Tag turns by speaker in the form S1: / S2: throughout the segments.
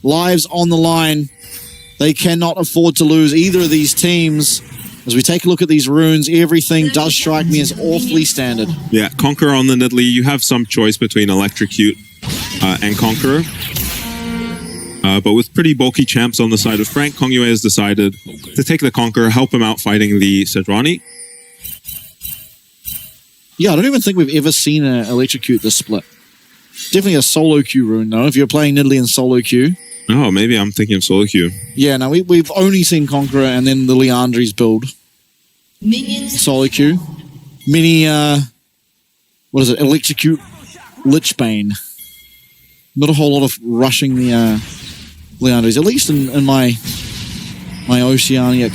S1: lives on the line. They cannot afford to lose either of these teams. As we take a look at these runes, everything does strike me as awfully standard.
S2: Yeah, Conqueror on the Nidalee, you have some choice between Electrocute and Conqueror. But with pretty bulky champs on the side of Frank, Kongyue has decided to take the Conqueror, help him out fighting the Sejuani.
S1: Yeah, I don't even think we've ever seen an Electrocute this split. Definitely a solo queue rune, though, if you're playing Nidalee in solo queue.
S2: Oh, maybe I'm thinking of solo queue.
S1: Yeah, no, we've only seen Conqueror and then the Leandri's build. Solo queue. Mini, what is it, Electrocute Lichbane. Not a whole lot of rushing the Leandri's, at least in my Oceanic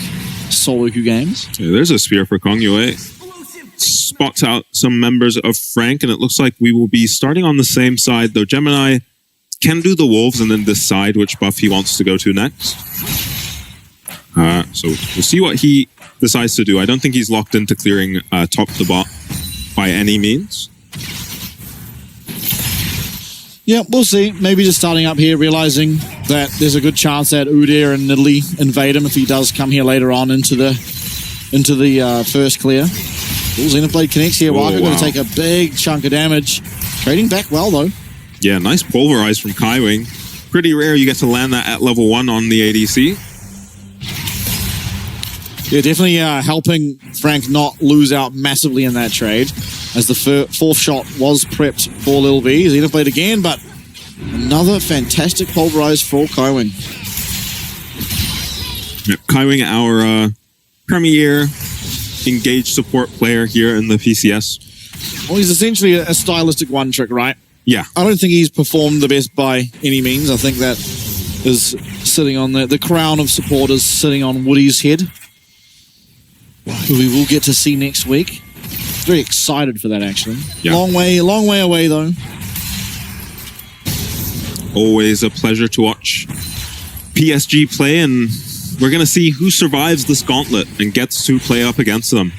S1: solo queue games.
S2: Yeah, there's a spear for Kongyue. Spots out some members of Frank, and it looks like we will be starting on the same side, though Gemini can do the wolves and then decide which buff he wants to go to next. So we'll see what he decides to do. I don't think he's locked into clearing top to bot by any means.
S1: Yeah, we'll see. Maybe just starting up here, realizing that there's a good chance that Udyr and Nidalee invade him if he does come here later on into the first clear. Xenoblade connects here. Waka going to take a big chunk of damage. Trading back well, though.
S2: Yeah, nice pulverize from Kaiwing. Pretty rare you get to land that at level 1 on the ADC.
S1: Yeah, definitely helping Frank not lose out massively in that trade, as the fourth shot was prepped for Lil V. Xenoblade again, but another fantastic pulverize for Kaiwing.
S2: Yep, Kaiwing, our premier engaged support player here in the PCS.
S1: Well, he's essentially a stylistic one-trick, right?
S2: Yeah.
S1: I don't think he's performed the best by any means. I think that is sitting on the crown of supporters sitting on Woody's head, who we will get to see next week. Very excited for that, actually. Yeah. Long way away, though.
S2: Always a pleasure to watch PSG play, and we're going to see who survives this gauntlet and gets to play up against them.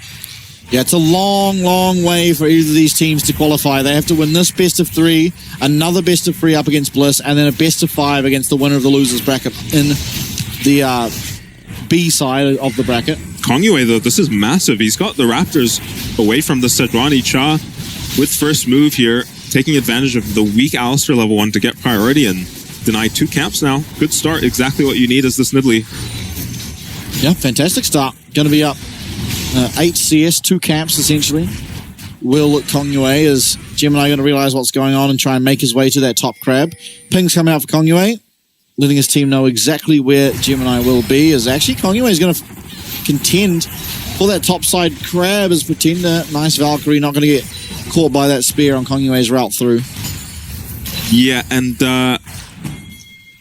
S1: Yeah, it's a long, long way for either of these teams to qualify. They have to win this best of 3, another best of 3 up against Bliss, and then a best of 5 against the winner of the losers bracket in the B side of the bracket.
S2: Kongyue, though, this is massive. He's got the Raptors away from the Sejuani. Cha, with first move here, taking advantage of the weak Alistar level 1 to get priority and deny 2 camps now. Good start. Exactly what you need as this Nidalee.
S1: Yeah, fantastic start. Going to be up 8 CS, 2 camps, essentially. Will Kongyue, is Gemini going to realize what's going on and try and make his way to that top crab. Ping's coming out for Kongyue, letting his team know exactly where Gemini will be. Is actually Kongyue is going to contend for that top side crab as Pretender. Nice Valkyrie, not going to get caught by that spear on Kongyue's route through.
S2: Yeah, and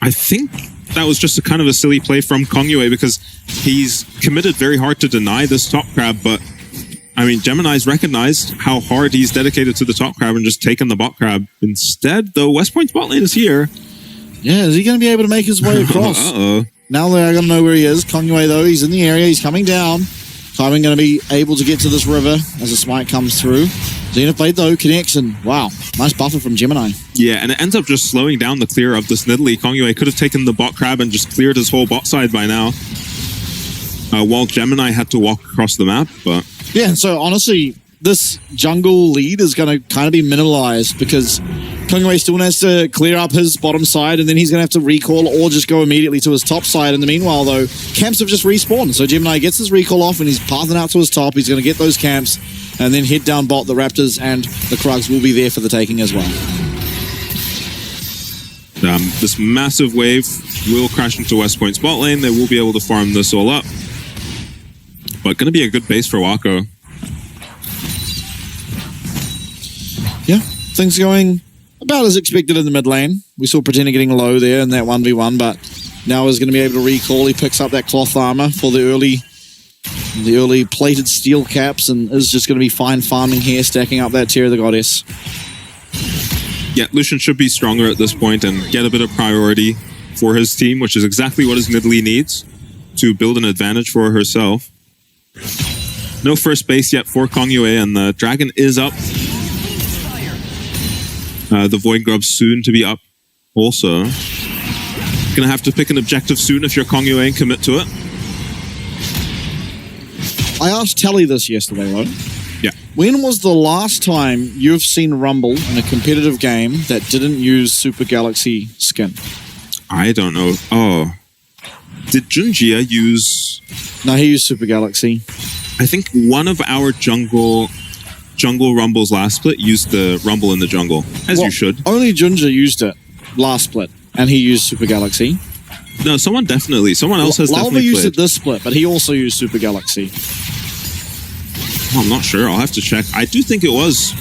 S2: I think that was just a kind of a silly play from Kongyue, because he's committed very hard to deny this top crab, but I mean, Gemini's recognized how hard he's dedicated to the top crab and just taken the bot crab. Instead, though, West Point's bot lane is here.
S1: Yeah, is he going to be able to make his way across?
S2: Uh-oh.
S1: Now they're going to know where he is. Kongyue, though, he's in the area. He's coming down. Kaiwing going to be able to get to this river as a smite comes through. Xenoblade, though, connects, and wow, nice buffer from Gemini.
S2: Yeah, and it ends up just slowing down the clear of this Nidalee. Kongyue could have taken the bot crab and just cleared his whole bot side by now, while Gemini had to walk across the map, but...
S1: Yeah, so honestly, this jungle lead is going to kind of be minimalized, because Kongyue still has to clear up his bottom side, and then he's going to have to recall or just go immediately to his top side. In the meanwhile, though, camps have just respawned. So Gemini gets his recall off, and he's pathing out to his top. He's going to get those camps, and then head down bot. The Raptors and the Krugs will be there for the taking as well.
S2: This massive wave will crash into West Point's bot lane. They will be able to farm this all up. But going to be a good base for Wako.
S1: Yeah, things going about as expected in the mid lane. We saw Pretender getting low there in that 1v1, but now is going to be able to recall. He picks up that cloth armor for the early plated steel caps, and is just going to be fine farming here, stacking up that Tear of the Goddess.
S2: Yeah, Lucian should be stronger at this point and get a bit of priority for his team, which is exactly what his Nidalee needs to build an advantage for herself. No first base yet for Kongyue, and the dragon is up. The Void Grub soon to be up also. Gonna have to pick an objective soon if you're Kongyue and commit to it.
S1: I asked Telly this yesterday, though.
S2: Yeah.
S1: When was the last time you've seen Rumble in a competitive game that didn't use Super Galaxy skin?
S2: I don't know. Oh. Did Junjia use...
S1: No, he used Super Galaxy.
S2: I think one of our jungle Rumbles last split used the Rumble in the jungle, as you should.
S1: Only Junjia used it last split, and he used Super Galaxy.
S2: No, someone else has
S1: Lalva
S2: definitely
S1: used
S2: played.
S1: it this split, but he also used Super Galaxy.
S2: Well, I'm not sure. I'll have to check. I do think it was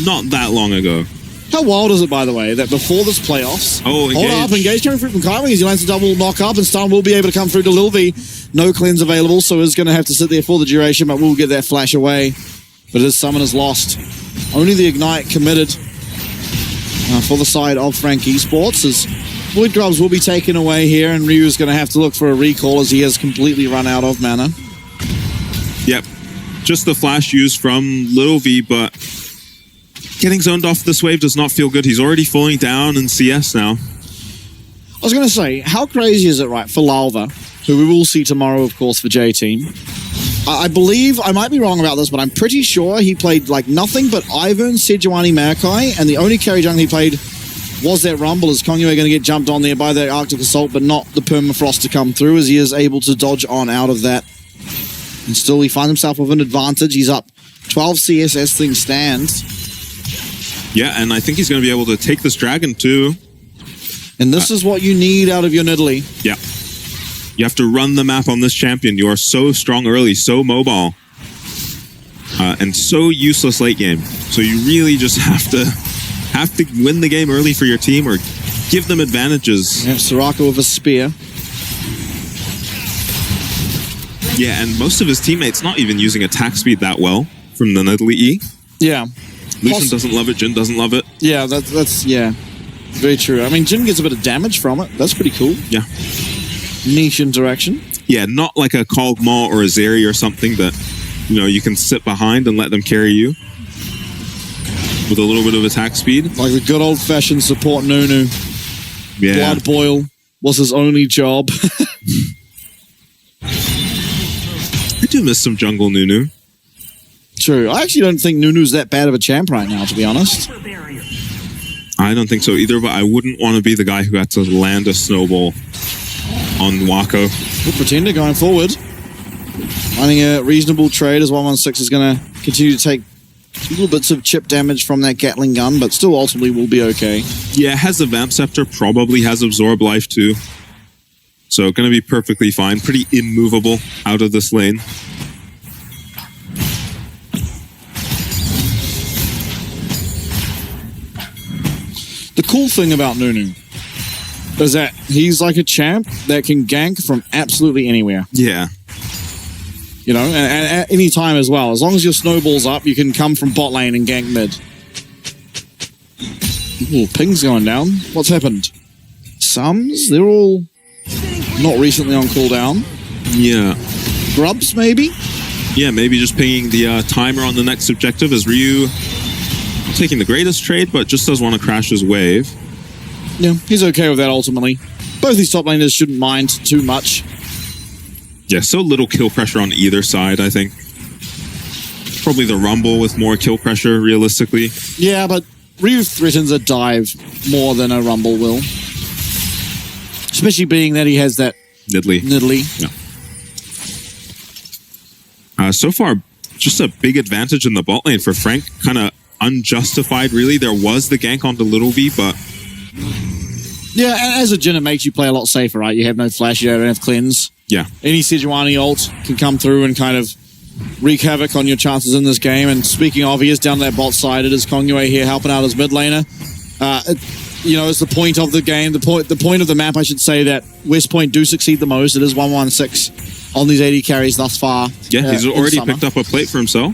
S2: not that long ago.
S1: How wild is it, by the way, that before this playoffs...
S2: Oh,
S1: Hold up, engage coming through from Kaiwing as he lands a double knock-up, and Stun will be able to come through to Lil V. No cleanse available, so is going to have to sit there for the duration, but we'll get that flash away. But his summon is lost. Only the Ignite committed for the side of Frank Esports, as Void Grubs will be taken away here, and Ryu is going to have to look for a recall as he has completely run out of mana.
S2: Yep. Just the flash used from Little V, but getting zoned off this wave does not feel good. He's already falling down in CS now.
S1: I was going to say, how crazy is it, right, for Lalva, who we will see tomorrow, of course, for J-Team. I believe, I might be wrong about this, but I'm pretty sure he played like nothing but Ivern, Sejuani, Maokai, and the only carry jungle he played was that Rumble. Is Kongyue going to get jumped on there by the Arctic Assault, but not the Permafrost to come through, as he is able to dodge on out of that. And still, he finds himself with an advantage. He's up 12 CS as things stand.
S2: Yeah, and I think he's going to be able to take this dragon too.
S1: And this is what you need out of your Nidalee.
S2: Yeah. You have to run the map on this champion. You are so strong early, so mobile, and so useless late game. So you really just have to win the game early for your team or give them advantages.
S1: Yeah, Soraka with a spear.
S2: Yeah, and most of his teammates not even using attack speed that well from the Nidalee E.
S1: Yeah.
S2: Lucian doesn't love it. Jin doesn't love it.
S1: Yeah, that's very true. I mean, Jin gets a bit of damage from it. That's pretty cool.
S2: Yeah.
S1: Niche interaction.
S2: Yeah, not like a Kog'Maw or a Zeri or something that, you know, you can sit behind and let them carry you with a little bit of attack speed.
S1: Like the good old-fashioned support Nunu.
S2: Yeah.
S1: Blood Boil was his only job.
S2: I do miss some jungle Nunu.
S1: True. I actually don't think Nunu's that bad of a champ right now, to be honest.
S2: I don't think so either, but I wouldn't want to be the guy who had to land a snowball on Wako.
S1: Good Pretender going forward. Finding a reasonable trade as 116 is going to continue to take little bits of chip damage from that Gatling gun, but still ultimately will be okay.
S2: Yeah, has the Vamp Scepter, probably has Absorb Life too. So going to be perfectly fine. Pretty immovable out of this lane.
S1: The cool thing about Nunu is that he's like a champ that can gank from absolutely anywhere.
S2: Yeah.
S1: You know, and at any time as well. As long as your snowball's up, you can come from bot lane and gank mid. Ooh, ping's going down. What's happened? Sums? They're all not recently on cooldown.
S2: Yeah.
S1: Grubs, maybe?
S2: Yeah, maybe just pinging the timer on the next objective as Ryu taking the greatest trade, but just does want to crash his wave.
S1: Yeah, he's okay with that ultimately. Both these top laners shouldn't mind too much.
S2: Yeah, so little kill pressure on either side, I think. Probably the Rumble with more kill pressure, realistically.
S1: Yeah, but Ryu threatens a dive more than a Rumble will. Especially being that he has that Nidalee.
S2: Yeah. So far, just a big advantage in the bot lane for Frank. Kind of unjustified, really. There was the gank onto Little V, but...
S1: Yeah, and as a Jin, it makes you play a lot safer, right? You have no flash, you don't have cleanse.
S2: Yeah. Any
S1: Sejuani ult can come through and kind of wreak havoc on your chances in this game. And speaking of, he is down that bot side. It is Kongyue here helping out his mid laner. You know, it's the point of the game, the point of the map, I should say, that West Point do succeed the most. It is 116 on these 80 carries thus far.
S2: Yeah, he's already picked up a plate for himself.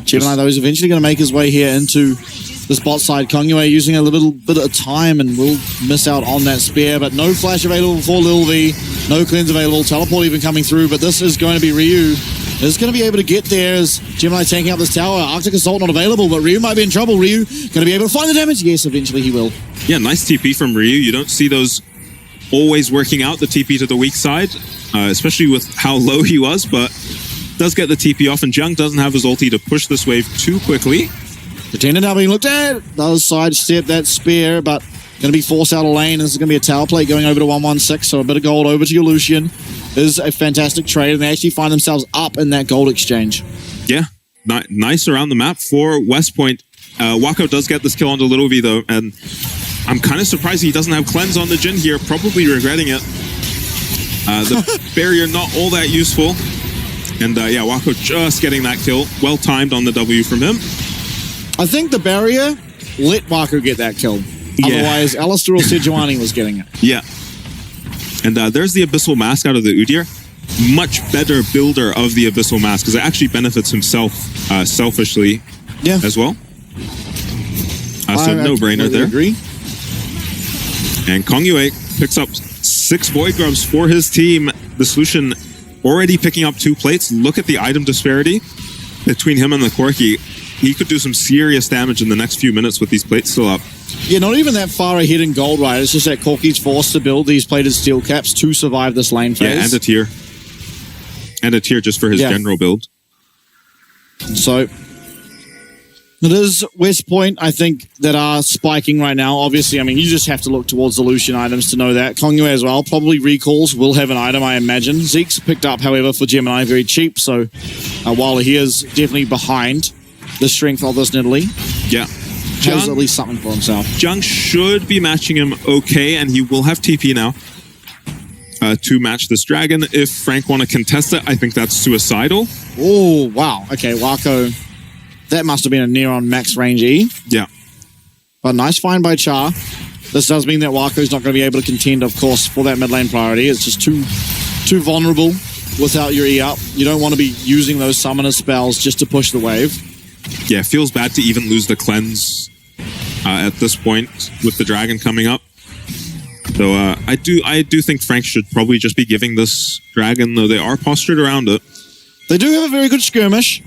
S1: Gemini, though, is eventually going to make his way here into this bot side. Kongyue using a little bit of time and will miss out on that spear, but no flash available for Lil V, no cleanse available, teleport even coming through, but this is going to be Ryu. Is going to be able to get there as Gemini taking out this tower. Arctic Assault not available, but Ryu might be in trouble. Ryu going to be able to find the damage? Yes, eventually he will.
S2: Yeah, nice TP from Ryu. You don't see those always working out the TP to the weak side, especially with how low he was, but does get the TP off, and Jung doesn't have his ulti to push this wave too quickly.
S1: Pretender now being looked at, does sidestep that spear, but going to be forced out of lane. This is going to be a tower play going over to 116, so a bit of gold over to your Lucian is a fantastic trade, and they actually find themselves up in that gold exchange.
S2: Yeah, nice around the map for West Point. Wako does get this kill onto Little V though, and I'm kind of surprised he doesn't have cleanse on the Jhin here, probably regretting it. The barrier not all that useful. And yeah, Wako just getting that kill. Well timed on the W from him.
S1: I think the barrier let Wako get that kill.
S2: Yeah.
S1: Otherwise, Alistair or Sejuani was getting it.
S2: Yeah. And there's the Abyssal Mask out of the Udyr. Much better builder of the Abyssal Mask, because it actually benefits himself selfishly as well. So no-brainer there.
S1: Agree.
S2: And Kongyue picks up 6 Void Grubs for his team. The solution already picking up 2 plates. Look at the item disparity between him and the Corki. He could do some serious damage in the next few minutes with these plates still up.
S1: Yeah, not even that far ahead in gold, right? It's just that Corki's forced to build these plated steel caps to survive this lane phase.
S2: Yeah, and a tier. And a tier just for his general build.
S1: So, it is West Point, I think, that are spiking right now. Obviously, I mean, you just have to look towards the Lucian items to know that. Kongyue as well, probably recalls, will have an item, I imagine. Zeke's picked up, however, for Gemini, very cheap. So, while he is definitely behind the strength of this Nidalee, has at least something for himself.
S2: Jung should be matching him okay, and he will have TP now to match this dragon. If Frank want to contest it, I think that's suicidal.
S1: Oh, wow. Okay, Wako. That must have been a near on max range E.
S2: Yeah.
S1: But nice find by Char. This does mean that Wako's not going to be able to contend, of course, for that mid lane priority. It's just too vulnerable without your E up. You don't want to be using those summoner spells just to push the wave.
S2: Yeah, it feels bad to even lose the cleanse at this point with the dragon coming up. So I do think Frank should probably just be giving this dragon, though they are postured around it.
S1: They do have a very good skirmish.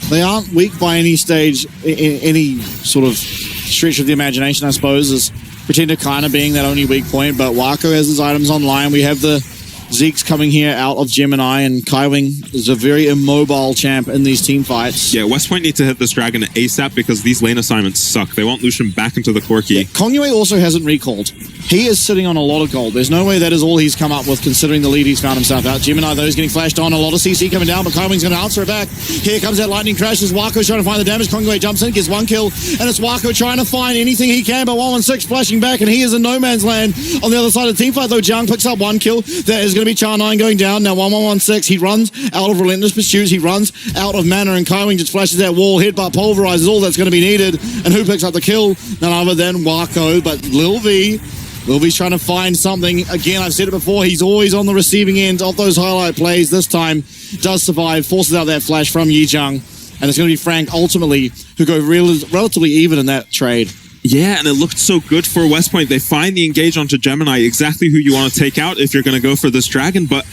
S1: They aren't weak by any stage, in any sort of stretch of the imagination, I suppose, as Pretender kind of being that only weak point, but Wako has his items online. We have the Zeke's coming here out of Gemini, and Kaiwing is a very immobile champ in these team fights.
S2: Yeah, West Point need to hit this dragon ASAP because these lane assignments suck. They want Lucian back into the Corki.
S1: Yeah, Kongyue also hasn't recalled. He is sitting on a lot of gold. There's no way that is all he's come up with, considering the lead he's found himself out. Gemini, though, is getting flashed on. A lot of CC coming down, but Kaiwing's going to answer it back. Here comes that lightning crash as Wako's trying to find the damage. Kongyue jumps in, gets 1 kill, and it's Wako trying to find anything he can, but 116 flashing back, and he is in no man's land. On the other side of the team fight, though, Jung picks up 1 kill. There is going to be Char9 going down. Now 1116, he runs out of Relentless Pursuit. He runs out of mana, and Kaiwing just flashes that wall. Headbutt pulverizes all that's going to be needed. And who picks up the kill? None other than Wako, but Lil V's trying to find something. Again, I've said it before, he's always on the receiving end of those highlight plays. This time, does survive, forces out that flash from Yijang. And it's going to be Frank, ultimately, who go relatively even in that trade.
S2: Yeah, and it looked so good for West Point. They find the engage onto Gemini, exactly who you want to take out if you're going to go for this dragon. But,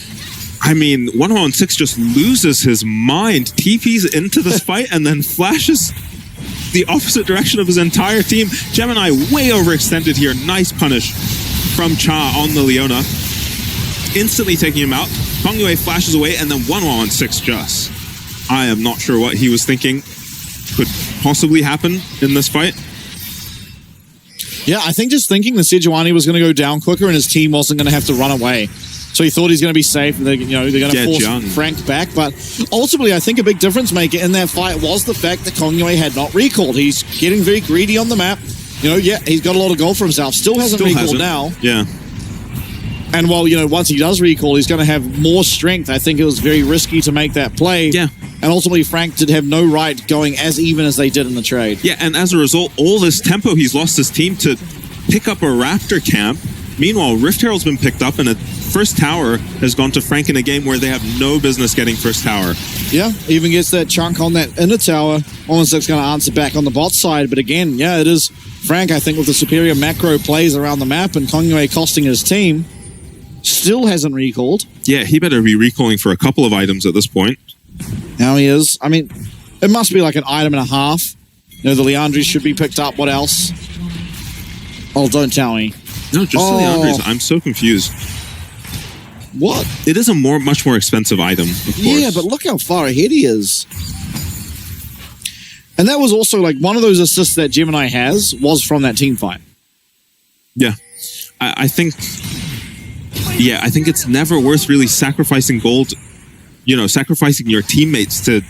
S2: I mean, 116 just loses his mind, TPs into this fight, and then flashes the opposite direction of his entire team. Gemini way overextended here. Nice punish from Cha on the Leona. Instantly taking him out. Kongyue flashes away, and then 116 just. I am not sure what he was thinking could possibly happen in this fight.
S1: Yeah, I think just thinking the Sejuani was going to go down quicker and his team wasn't going to have to run away. So he thought he's going to be safe. And they're going to force
S2: Jung.
S1: Frank back. But ultimately, I think a big difference maker in that fight was the fact that Kongyue had not recalled. He's getting very greedy on the map. He's got a lot of gold for himself. Still hasn't recalled now.
S2: Yeah.
S1: And while, once he does recall, he's going to have more strength. I think it was very risky to make that play.
S2: Yeah.
S1: And ultimately, Frank did have no right going as even as they did in the trade.
S2: Yeah, and as a result, all this tempo, he's lost his team to pick up a Raptor camp. Meanwhile, Rift Herald's been picked up, and a first tower has gone to Frank in a game where they have no business getting first tower.
S1: Yeah, even gets that chunk on that inner tower. 116 going to answer back on the bot side. But again, yeah, it is Frank, I think, with the superior macro plays around the map, and Kongyue costing his team. Still hasn't recalled.
S2: Yeah, he better be recalling for a couple of items at this point.
S1: Now he is. I mean, it must be like an item and a half. The Leandris should be picked up. What else? Oh, don't tell me.
S2: No, just to the Andres. I'm so confused.
S1: What?
S2: It is a much more expensive item, of course.
S1: Yeah, but look how far ahead he is. And that was also like one of those assists that Gemini has was from that team fight.
S2: Yeah. I think it's never worth really sacrificing gold, sacrificing your teammates to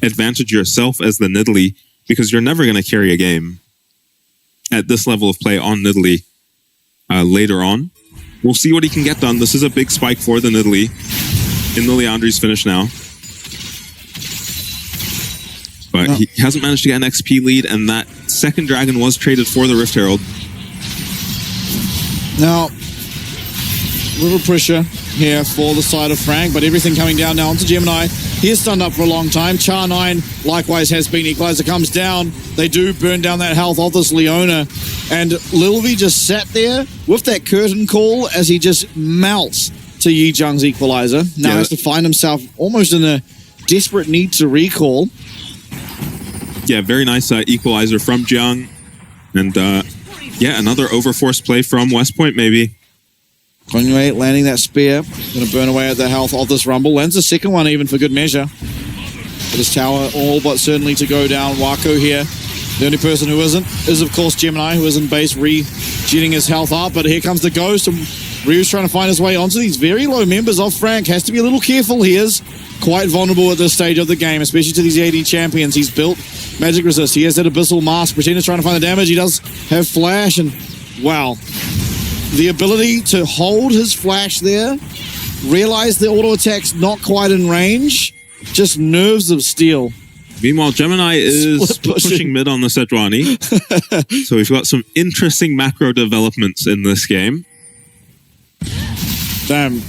S2: advantage yourself as the Nidalee, because you're never going to carry a game at this level of play on Nidalee later on. We'll see what he can get done. This is a big spike for the Nidalee in the Liandry's finish now. But he hasn't managed to get an XP lead, and that second dragon was traded for the Rift Herald.
S1: Now, little pressure here for the side of Frank, but everything coming down now onto Gemini. He is stunned up for a long time. Char9 likewise has been. Equalizer comes down. They do burn down that health of this Leona. And Lilvi just sat there with that curtain call as he just melts to Yi Jung's Equalizer. Now has to find himself almost in a desperate need to recall.
S2: Yeah, very nice Equalizer from Jung. And another overforced play from West Point maybe.
S1: Kongyue landing that spear. Going to burn away at the health of this Rumble. Lands the second one even for good measure. But his tower all but certainly to go down. Wako here. The only person who isn't is, of course, Gemini, who is in base regenerating his health up. But here comes the Ghost. And Ryu's trying to find his way onto these very low members of Frank. Has to be a little careful. He is quite vulnerable at this stage of the game, especially to these AD champions. He's built magic resist. He has that Abyssal Mask. Prettender's trying to find the damage. He does have Flash. And, wow. The ability to hold his Flash there, realize the auto attack's not quite in range, just nerves of steel.
S2: Meanwhile, Gemini is pushing mid on the Sejuani. So we've got some interesting macro developments in this game.
S1: Damn.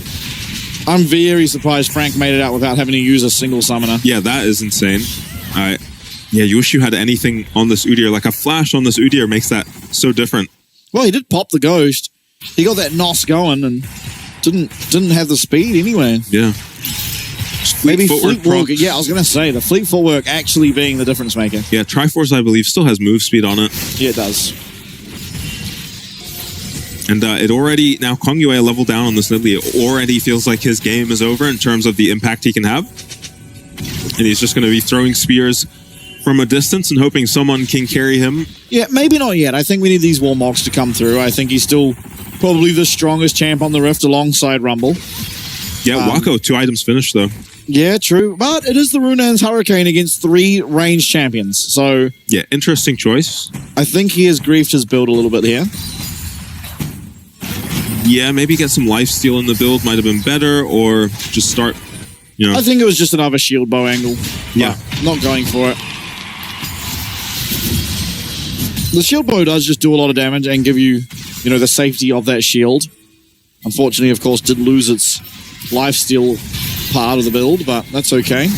S1: I'm very surprised Frank made it out without having to use a single summoner.
S2: Yeah, that is insane. You wish you had anything on this Udyr. Like a flash on this Udyr makes that so different.
S1: Well, he did pop the Ghost. He got that NOS going and didn't have the speed anyway.
S2: Yeah.
S1: Maybe footwork. Yeah, I was going to say, the fleet footwork actually being the difference maker.
S2: Yeah, Triforce, I believe, still has move speed on it.
S1: Yeah, it does.
S2: And it already, now Kongyue level down on this Nidalee, it already feels like his game is over in terms of the impact he can have. And he's just going to be throwing spears from a distance and hoping someone can carry him.
S1: Yeah, maybe not yet. I think we need these Warmogs to come through. I think he's still probably the strongest champ on the Rift alongside Rumble.
S2: Yeah, Wako, 2 items finished though.
S1: Yeah, true. But it is the Runan's Hurricane against 3 ranged champions. So
S2: yeah, interesting choice.
S1: I think he has griefed his build a little bit here.
S2: Yeah, maybe get some lifesteal in the build might have been better, or just start,
S1: I think it was just another shield bow angle.
S2: Yeah.
S1: Not going for it. The shield bow does just do a lot of damage and give you, the safety of that shield. Unfortunately, of course, did lose its lifesteal part of the build, but that's okay.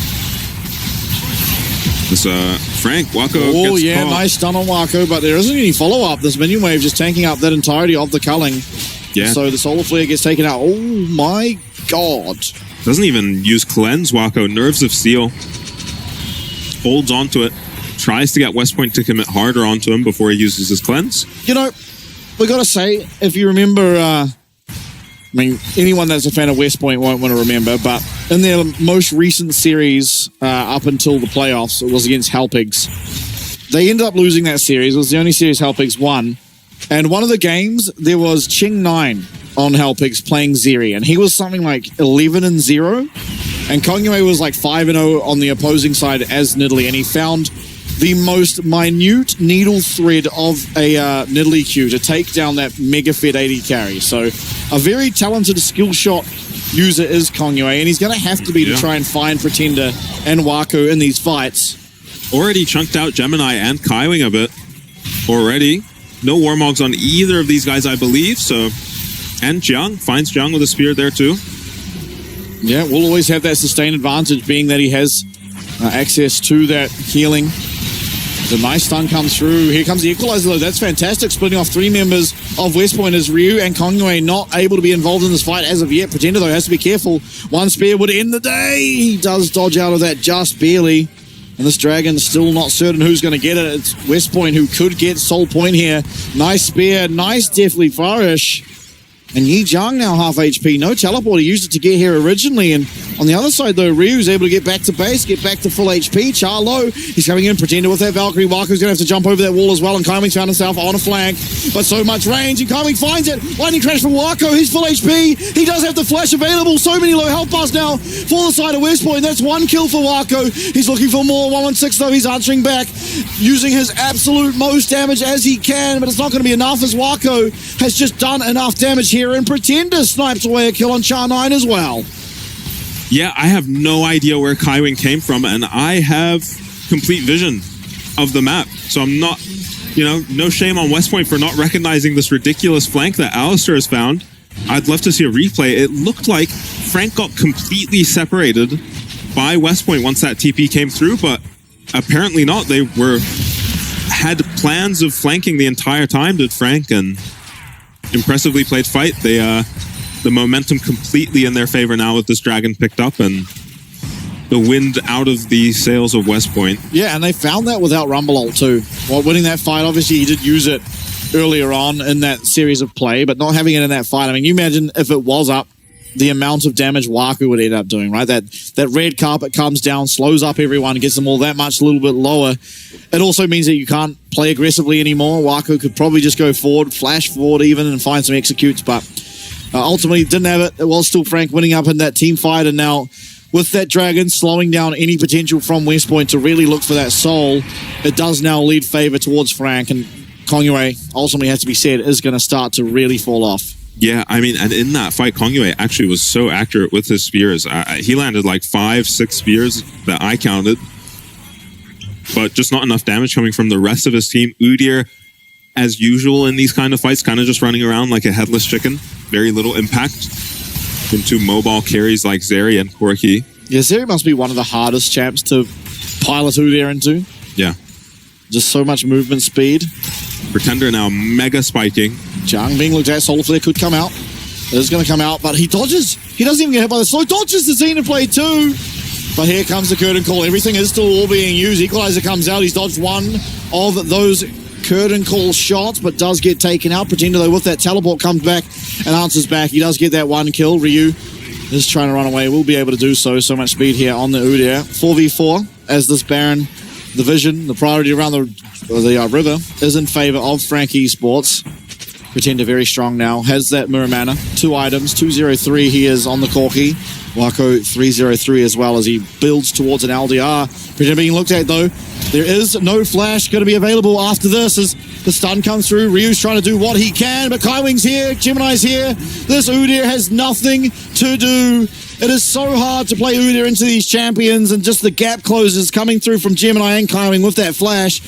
S2: This Frank, Wako
S1: gets
S2: caught.
S1: Nice stun on Wako, but there isn't any follow-up. This minion wave just tanking up that entirety of the culling.
S2: Yeah.
S1: So the Solar Flare gets taken out. Oh my god.
S2: Doesn't even use Cleanse, Wako. Nerves of Steel. Holds onto it. Tries to get West Point to commit harder onto him before he uses his Cleanse.
S1: We got to say, if you remember, anyone that's a fan of West Point won't want to remember, but in their most recent series up until the playoffs, it was against Halpigs. They ended up losing that series. It was the only series Halpigs won. And one of the games, there was Ching9 on Halpigs playing Zeri, and he was something like 11-0. And Kongyue was like 5-0 on the opposing side as Nidalee, and he found the most minute needle thread of a Nidalee Q to take down that mega fed AD carry. So a very talented skill shot user is Kongyue, and he's going to have to be to try and find Pretender and Wako in these fights.
S2: Already chunked out Gemini and Kaiwing a bit. Already. No Warmogs on either of these guys, I believe. So, and Jiang finds Jiang with a spear there too.
S1: Yeah, we'll always have that sustained advantage, being that he has access to that healing. The nice stun comes through. Here comes the Equalizer, though. That's fantastic. Splitting off 3 members of West Point as Ryu and Kongyue not able to be involved in this fight as of yet. Pretender, though, has to be careful. One spear would end the day. He does dodge out of that just barely. And this Dragon still not certain who's going to get it. It's West Point who could get Soul Point here. Nice spear, nice deathly flourish. And Yi Jiang now half HP. No teleport. He used it to get here originally. And on the other side, though, Ryu's able to get back to base, get back to full HP. Char low. He's coming in. Pretender with that Valkyrie. Waku's going to have to jump over that wall as well. And Kaiming's found himself on a flank. But so much range. And Kaiming finds it. Lightning crash from Waku. He's full HP. He does have the flash available. So many low health bars now for the side of West Point. That's one kill for Waku. He's looking for more. 116, though. He's answering back, using his absolute most damage as he can. But it's not going to be enough as Waku has just done enough damage here. And Pretender snipes away a kill on Char 9 as well.
S2: Yeah, I have no idea where Kaiwing came from, and I have complete vision of the map. So I'm not, no shame on West Point for not recognizing this ridiculous flank that Alistair has found. I'd love to see a replay. It looked like Frank got completely separated by West Point once that TP came through, but apparently not. They had plans of flanking the entire time, did Frank, and impressively played fight. They the momentum completely in their favor now with this Dragon picked up and the wind out of the sails of West Point.
S1: Yeah, and they found that without Rumble ult too. While winning that fight, obviously he did use it earlier on in that series of play, but not having it in that fight. I mean, you imagine if it was up, the amount of damage Waku would end up doing, right? That red carpet comes down, slows up everyone, gets them all that much a little bit lower. It also means that you can't play aggressively anymore. Waku could probably just go forward, flash forward even, and find some executes, but ultimately didn't have it. It was still Frank winning up in that team fight, and now with that Dragon slowing down any potential from West Point to really look for that soul, it does now lead favor towards Frank, and Kongyue, ultimately has to be said, is going to start to really fall off.
S2: Yeah, I mean, and in that fight, Kongyue actually was so accurate with his spears. He landed like 5-6 spears that I counted, but just not enough damage coming from the rest of his team. Udyr, as usual in these kind of fights, kind of just running around like a headless chicken. Very little impact from two mobile carries like Zeri and Corki.
S1: Yeah, Zeri must be one of the hardest champs to pilot Udyr into.
S2: Yeah.
S1: Just so much movement speed.
S2: Pretender now mega spiking.
S1: Jiang being looked at. Solar Flare could come out. It is going to come out, but he dodges. He doesn't even get hit by the slow. Dodges the Xena play too. But here comes the curtain call. Everything is still all being used. Equalizer comes out. He's dodged one of those curtain call shots, but does get taken out. Pretender, though, with that teleport, comes back and answers back. He does get that one kill. Ryu is trying to run away. Will be able to do so. So much speed here on the Udyr. 4v4 as this Baron, the vision, the priority around the river is in favor of Frank Esports. Pretender very strong now. Has that mirror mana. 2 items. 203 he is on the Corki. Waku 303 as well as he builds towards an LDR. Pretender being looked at though. There is no flash going to be available after this as the stun comes through. Ryu's trying to do what he can, but Kaiwing's here. Gemini's here. This Udyr has nothing to do. It is so hard to play Udyr into these champions, and just the gap closes coming through from Gemini and Kaiwing with that flash.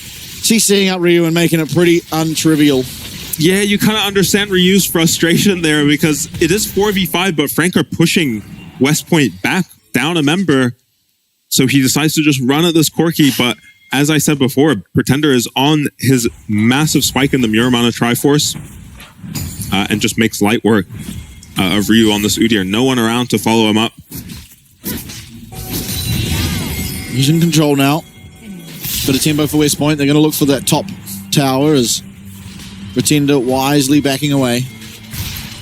S1: She's seeing up Ryu and making it pretty untrivial.
S2: Yeah, you kind of understand Ryu's frustration there because it is 4v5, but Frank are pushing West Point back down a member. So he decides to just run at this Corki, but as I said before, Pretender is on his massive spike in the Muramana Triforce and just makes light work of Ryu on this Udyr. No one around to follow him up.
S1: He's in control now. Bit of tempo for West Point. They're going to look for that top tower as Pretender wisely backing away.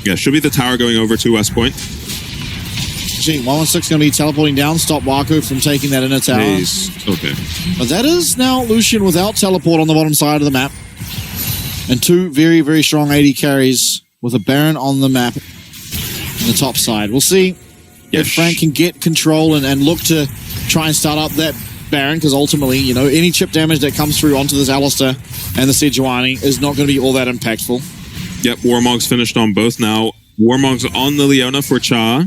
S2: Yeah, should be the tower going over to West Point.
S1: Actually, 116 going to be teleporting down, stop Waku from taking that inner tower.
S2: Please. Okay.
S1: But that is now Lucian without teleport on the bottom side of the map. And 2 very, very strong 80 carries with a Baron on the map on the top side. We'll see if Frank can get control and look to try and start up that Baron, because ultimately, any chip damage that comes through onto this Alistair and the Sejuani is not going to be all that impactful.
S2: Yep, Warmog's finished on both now. Warmog's on the Leona for Cha.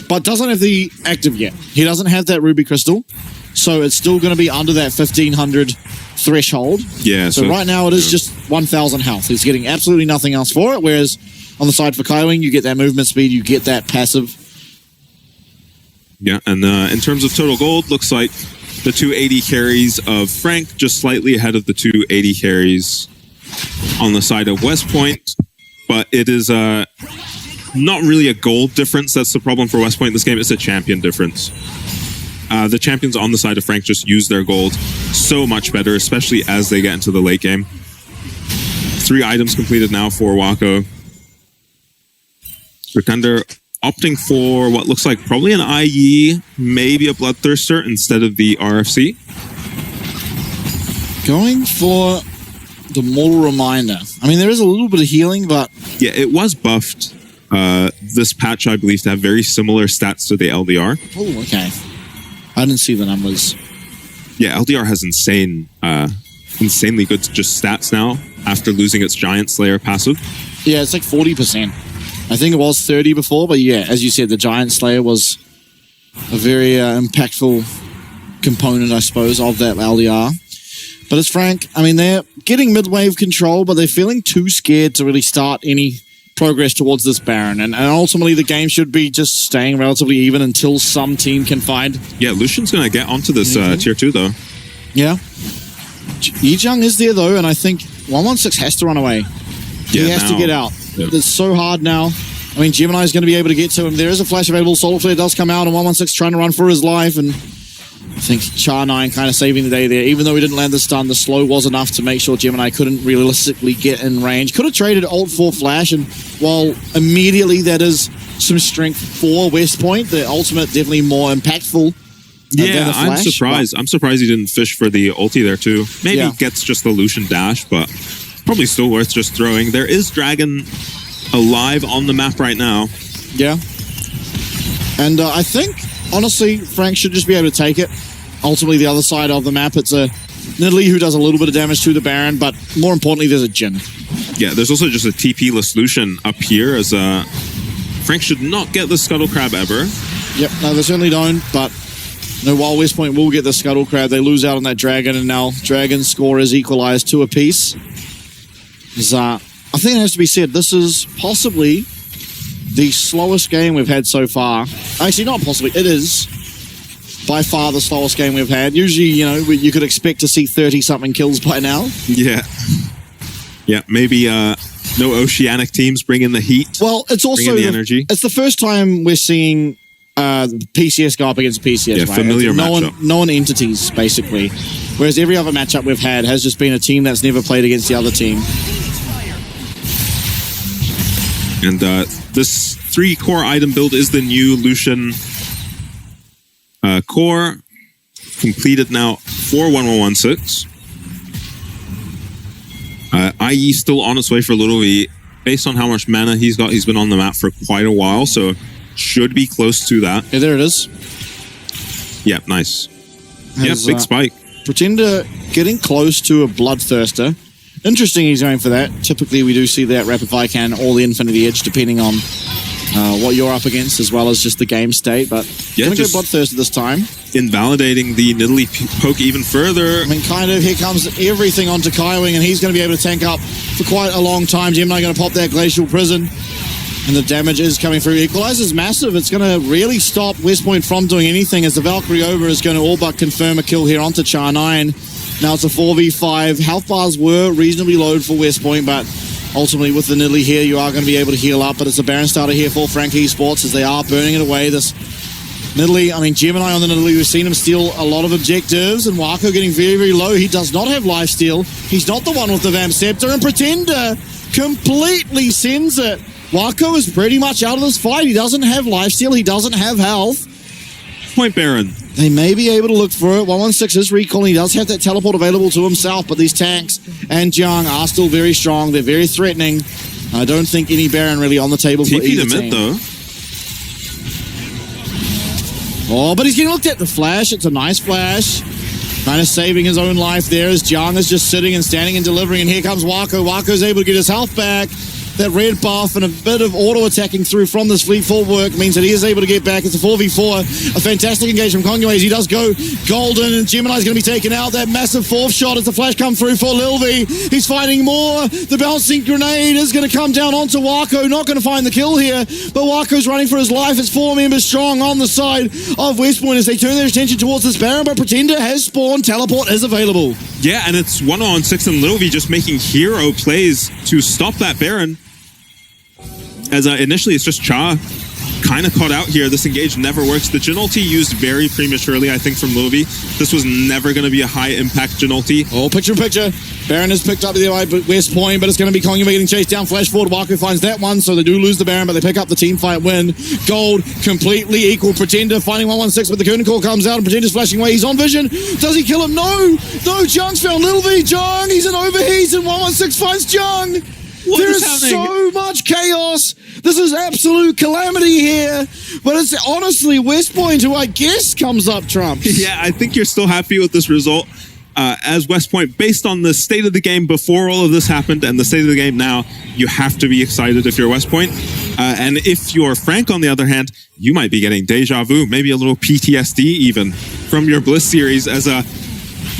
S1: But doesn't have the active yet. He doesn't have that Ruby Crystal, so it's still going to be under that 1500 threshold.
S2: Yeah.
S1: So right now it is just 1000 health. He's getting absolutely nothing else for it, whereas on the side for Kaiwing, you get that movement speed, you get that passive.
S2: Yeah, and in terms of total gold, looks like the 280 carries of Frank just slightly ahead of the 280 carries on the side of West Point, but it is not really a gold difference. That's the problem for West Point in this game. It's a champion difference. the champions on the side of Frank just use their gold so much better, especially as they get into the late game. 3 items completed now for Wako. Pretender opting for what looks like probably an IE, maybe a Bloodthirster instead of the RFC.
S1: Going for the Mortal Reminder. I mean, there is a little bit of healing, but...
S2: Yeah, it was buffed this patch, I believe, to have very similar stats to the LDR.
S1: Oh, okay. I didn't see the numbers.
S2: Yeah, LDR has insanely good just stats now after losing its Giant Slayer passive.
S1: Yeah, it's like 40%. I think it was 30 before, but yeah, as you said, the Giant Slayer was a very impactful component, I suppose, of that LDR. But it's Frank. I mean, they're getting mid-wave control, but they're feeling too scared to really start any progress towards this Baron. And ultimately, the game should be just staying relatively even until some team can find...
S2: Yeah, Lucian's going to get onto this tier 2, though.
S1: Yeah. Yijang is there, though, and I think 116 has to run away.
S2: Yeah,
S1: he has to get out.
S2: Yep.
S1: It's so hard now. I mean, Gemini is going to be able to get to him. There is a flash available. Solar Flare does come out, and 116 trying to run for his life, and I think Char9 kind of saving the day there. Even though he didn't land the stun, the slow was enough to make sure Gemini couldn't realistically get in range. Could have traded ult for flash, and while immediately that is some strength for West Point, the ultimate definitely more impactful.
S2: Yeah, I'm surprised. I'm surprised he didn't fish for the ulti there too. Maybe he gets just the Lucian dash, but probably still worth just throwing. There is Dragon alive on the map right now.
S1: Yeah. And I think, honestly, Frank should just be able to take it. Ultimately, the other side of the map, it's a Nidalee who does a little bit of damage to the Baron, but more importantly, there's a Jhin. Yeah,
S2: there's also just a TP-less Lucian up here, as Frank should not get the Scuttle Crab ever.
S1: Yep, no, they certainly don't, but while West Point will get the Scuttle Crab, they lose out on that Dragon, and now Dragon's score is equalized 2 apiece. I think it has to be said, this is possibly the slowest game we've had so far. Actually, not possibly, it is by far the slowest game we've had. Usually, you could expect to see 30-something kills by now.
S2: Yeah. Yeah, maybe no Oceanic teams bring in the heat.
S1: Well, it's also
S2: the energy.
S1: It's the first time we're seeing PCS go up against PCS.
S2: Yeah,
S1: right?
S2: familiar matchup.
S1: Known entities, basically. Whereas every other matchup we've had has just been a team that's never played against the other team.
S2: And this 3-core item build is the new Lucian core. Completed now for 1116. IE still on its way for Little V. Based on how much mana he's got, he's been on the map for quite a while, so should be close to that.
S1: Yeah, there it is.
S2: Yeah, nice. Yeah, big spike.
S1: Pretender getting close to a Bloodthirster. Interesting he's going for that. Typically, we do see that Rapid Viscan or the Infinity Edge, depending on what you're up against, as well as just the game state. But going to go Bloodthirster this time.
S2: Invalidating the Nidalee poke even further.
S1: I mean, kind of, here comes everything onto Kaiwing, and he's going to be able to tank up for quite a long time. Gemini going to pop that Glacial Prison, and the damage is coming through. Equalizer's massive. It's going to really stop West Point from doing anything, as the Valkyrie over is going to all but confirm a kill here onto Char9. Now it's a 4v5. Health bars were reasonably low for West Point, but ultimately with the Nidalee here, you are going to be able to heal up. But it's a Baron starter here for Frank Esports, as they are burning it away. This Nidalee, I mean, Gemini on the Nidalee, we've seen him steal a lot of objectives, and Wako getting very, very low. He does not have lifesteal. He's not the one with the Vamp Scepter, and Pretender completely sends it. Wako is pretty much out of this fight. He doesn't have lifesteal. He doesn't have health.
S2: Point Baron.
S1: They may be able to look for it. 116 is recalling. He does have that teleport available to himself, but these tanks and Jiang are still very strong. They're very threatening. I don't think any Baron really on the table for either team.
S2: Though.
S1: Oh, but he's getting looked at. The flash. It's a nice flash. Kind of saving his own life there as Jiang is just sitting and standing and delivering. And here comes Wako. Wako's able to get his health back. That red buff and a bit of auto-attacking through from this fleet footwork means that he is able to get back. It's a 4v4. A fantastic engage from Kongyu as he does go golden, and Gemini's going to be taken out. That massive fourth shot as the flash come through for Lil V. He's fighting more. The bouncing grenade is going to come down onto Wako. Not going to find the kill here, but Wako's running for his life. It's 4 members strong on the side of West Point as they turn their attention towards this Baron, but Pretender has spawned. Teleport is available.
S2: Yeah, and it's 1-on-6 and Lil V just making hero plays to stop that Baron. As initially it's just Cha kind of caught out here. This engage never works. The Jhin ulti used very prematurely, I think, from Luvi. This was never going to be a high-impact Jhin ulti.
S1: Oh, picture. Baron has picked up the West Point, but it's going to be Kongyue getting chased down. Flash forward, Wako finds that one, so they do lose the Baron, but they pick up the team fight win. Gold, completely equal. Pretender finding 116, but the Curtain Call comes out, and Pretender's flashing away. He's on vision. Does he kill him? No, Jung's found Little V. Jung, he's in overheat, and 116 finds Jung. There is so much chaos. This is absolute calamity here. But it's honestly West Point who I guess comes up trumps.
S2: Yeah, I think you're still happy with this result. As West Point, based on the state of the game before all of this happened and the state of the game now, you have to be excited if you're West Point. And if you're Frank, on the other hand, you might be getting deja vu, maybe a little PTSD even, from your Bliss series as a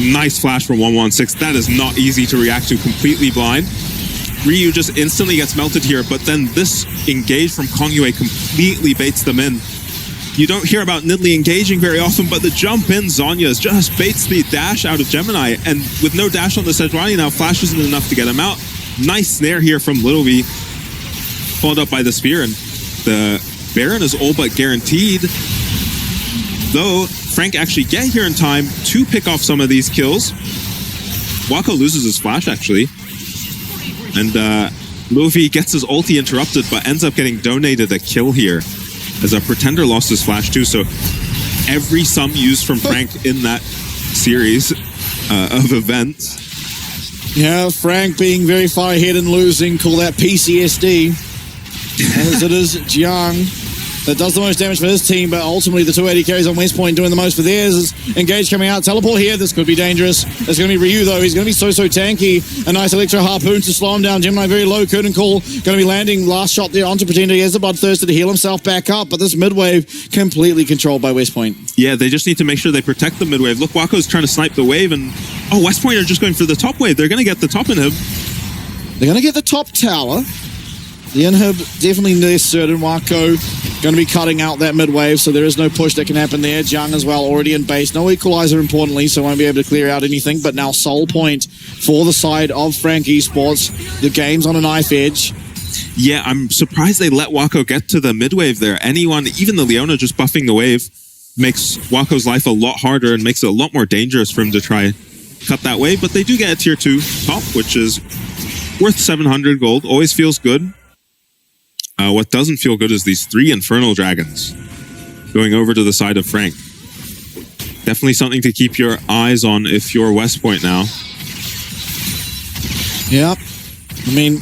S2: nice flash from 116. That is not easy to react to completely blind. Ryu just instantly gets melted here, but then this engage from Kongyue completely baits them in. You don't hear about Nidalee engaging very often, but the jump in Zhonya's just baits the dash out of Gemini, and with no dash on the Sejuani now, Flash isn't enough to get him out. Nice snare here from Little V, followed up by the spear, and the Baron is all but guaranteed. Though, Frank actually get here in time to pick off some of these kills. Wako loses his Flash, actually. And Luffy gets his ulti interrupted, but ends up getting donated a kill here, as a Pretender lost his Flash too. So every sum used from Frank in that series of events.
S1: Yeah, Frank being very far ahead and losing, call that PCSD. As it is Jiang that does the most damage for his team, but ultimately the 280 carries on West Point doing the most for theirs. Is Engage coming out, teleport here, this could be dangerous. There's going to be Ryu though, he's going to be so tanky. A nice Electro Harpoon to slow him down. Gemini very low, Curtain Call going to be landing, last shot there onto Pretender. He has the Bloodthirster to heal himself back up, but this mid-wave completely controlled by West Point.
S2: Yeah, they just need to make sure they protect the mid-wave. Look, Wako's trying to snipe the wave, and West Point are just going for the top wave. They're going to get the top inhib.
S1: They're going to get the top tower. The inhib definitely less certain. Wako going to be cutting out that mid-wave, so there is no push that can happen there. Jiang as well, already in base. No equalizer, importantly, so won't be able to clear out anything. But now Soul Point for the side of Frank Esports. The game's on a knife edge.
S2: Yeah, I'm surprised they let Wako get to the mid-wave there. Anyone, even the Leona just buffing the wave, makes Wako's life a lot harder and makes it a lot more dangerous for him to try cut that wave. But they do get a tier 2 top, which is worth 700 gold. Always feels good. What doesn't feel good is these 3 Infernal Dragons going over to the side of Frank. Definitely something to keep your eyes on if you're West Point now.
S1: Yep. I mean,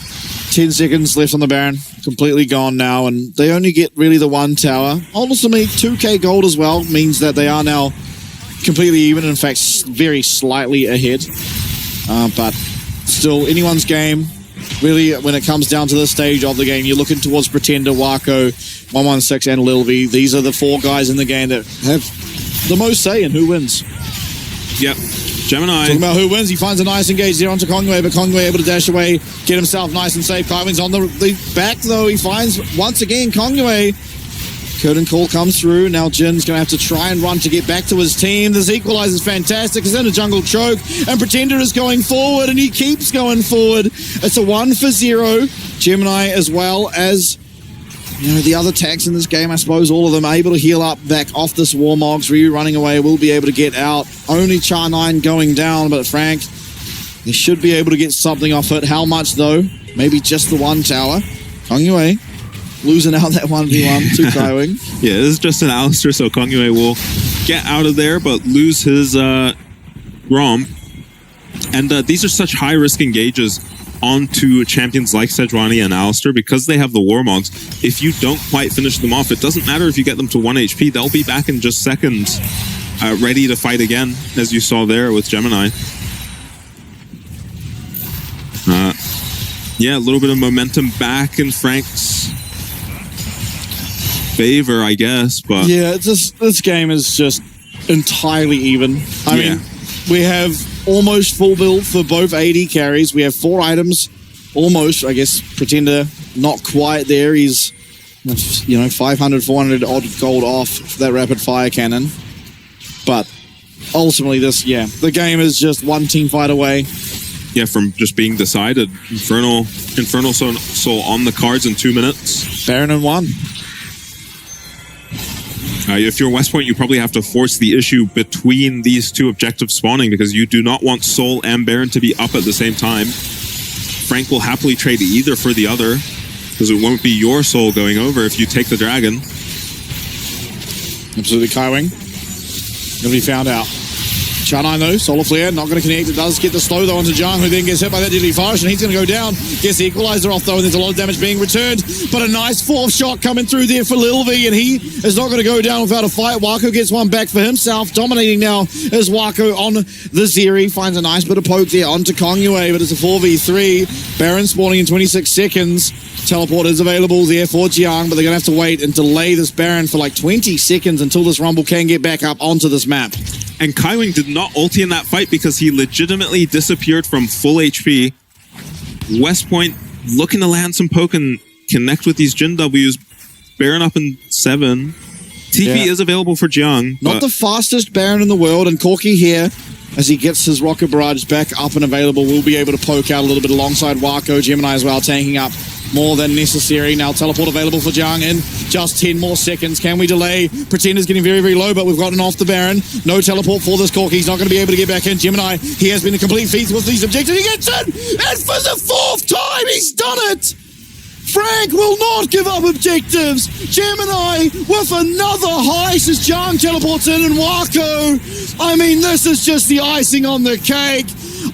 S1: 10 seconds left on the Baron. Completely gone now, and they only get really the 1 tower. Ultimately, 2k gold as well means that they are now completely even. In fact, very slightly ahead. But still, anyone's game. Really, when it comes down to this stage of the game, you're looking towards Pretender, Wako, 116, and Lil V. These are the 4 guys in the game that have the most say in who wins.
S2: Yep. Gemini.
S1: Talking about who wins, he finds a nice engage there onto Kongyue, but Kongyue able to dash away, get himself nice and safe. Kaiwing's on the back, though. He finds, once again, Kongyue. Curtain Call comes through. Now Jin's going to have to try and run to get back to his team. This equalizer is fantastic. He's in a jungle choke, and Pretender is going forward, and he keeps going forward. It's a 1 for 0. Gemini, as well as the other tags in this game, I suppose, all of them able to heal up back off this Warmogs. Ryu running away will be able to get out. Only Char9 going down, but Frank, they should be able to get something off it. How much, though? Maybe just the 1 tower. Kongyue losing out that 1v1 to Kaiwing.
S2: Yeah, this is just an Alistair, so Kongyue will get out of there, but lose his ROM. And these are such high-risk engages onto champions like Sejuani and Alistair because they have the Warmogs. If you don't quite finish them off, it doesn't matter if you get them to 1 HP. They'll be back in just seconds, ready to fight again, as you saw there with Gemini. Yeah, a little bit of momentum back in Frank's favor, I guess, but
S1: yeah, this game is just entirely even. I mean, we have almost full build for both AD carries. We have 4 items, almost. I guess Pretender not quite there. He's 500, 400 odd gold off that rapid fire cannon, but ultimately the game is just one team fight away.
S2: Yeah, from just being decided. Infernal Soul on the cards in 2 minutes.
S1: Baron in 1.
S2: If you're West Point, you probably have to force the issue between these two objectives spawning because you do not want Soul and Baron to be up at the same time. Frank will happily trade either for the other because it won't be your Soul going over if you take the Dragon.
S1: Absolutely, Kaiwing. Gonna be found out. Char9 though, Solar Flare, not going to connect. It does get the slow though onto Zhang, who then gets hit by that deadly fire, and he's going to go down. Gets the equalizer off though, and there's a lot of damage being returned. But a nice fourth shot coming through there for Lil V, and he is not going to go down without a fight. Wako gets one back for himself. Dominating now is Wako on the Zeri. Finds a nice bit of poke there onto Kongyue, but it's a 4v3. Baron spawning in 26 seconds. Teleport is available there for Jiang, but they're going to have to wait and delay this Baron for like 20 seconds until this Rumble can get back up onto this map.
S2: And Kaiwing did not ulti in that fight because he legitimately disappeared from full HP. West Point looking to land some poke and connect with these Jin Ws. Baron up in 7. TP is available for Jiang.
S1: Not the fastest Baron in the world, and Corki here, as he gets his Rocket Barrage back up and available, will be able to poke out a little bit alongside Wako. Gemini as well, tanking up more than necessary. Now teleport available for Jiang in just 10 more seconds. Can we delay? Pretender's getting very, very low, but we've gotten off the Baron. No teleport for this Corki. He's not going to be able to get back in. Gemini, he has been a complete feat with these objectives. He gets in! And for the 4th time, he's done it! Frank will not give up objectives. Gemini with another heist as Jiang teleports in and Wako. I mean, this is just the icing on the cake.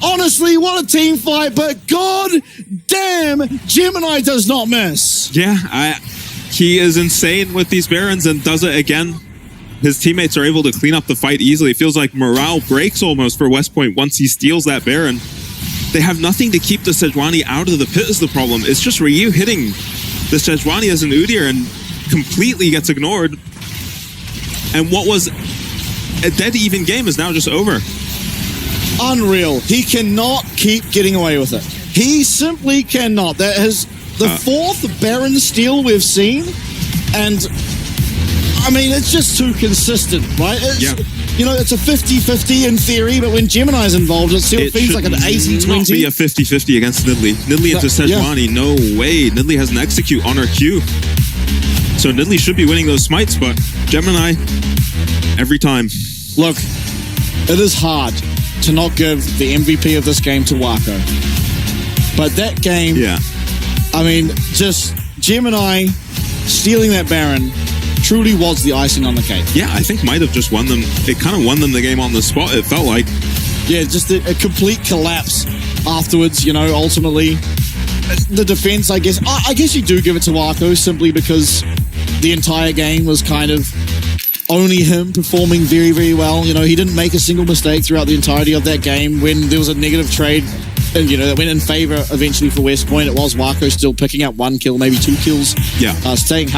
S1: Honestly, what a team fight, but god damn, Gemini does not miss.
S2: Yeah, he is insane with these Barons and does it again. His teammates are able to clean up the fight easily. It feels like morale breaks almost for West Point once he steals that Baron. They have nothing to keep the Sejuani out of the pit is the problem. It's just Ryu hitting the Sejuani as an Udyr and completely gets ignored. And what was a dead even game is now just over.
S1: Unreal. He cannot keep getting away with it. He simply cannot. That is the 4th Baron steal we've seen. And, I mean, it's just too consistent, right? You know, it's a 50-50 in theory, but when Gemini's involved, it still feels like an 80-20.
S2: It should be a 50-50 against Nidalee. Nidalee into Sejuani, no way. Nidalee has an execute on her Q. So Nidalee should be winning those smites, but Gemini, every time.
S1: Look, it is hard to not give the MVP of this game to Wako. But that game, I mean, just Gemini stealing that Baron truly was the icing on the cake.
S2: Yeah, I think might have just won them. It kind of won them the game on the spot, it felt like.
S1: Yeah, just a complete collapse afterwards, you know, ultimately. The defense, I guess you do give it to Wako simply because the entire game was kind of only him performing very, very well. You know, he didn't make a single mistake throughout the entirety of that game. When there was a negative trade, and you know, that went in favor eventually for West Point, it was Wako still picking up 1 kill, maybe 2 kills.
S2: Yeah.
S1: Staying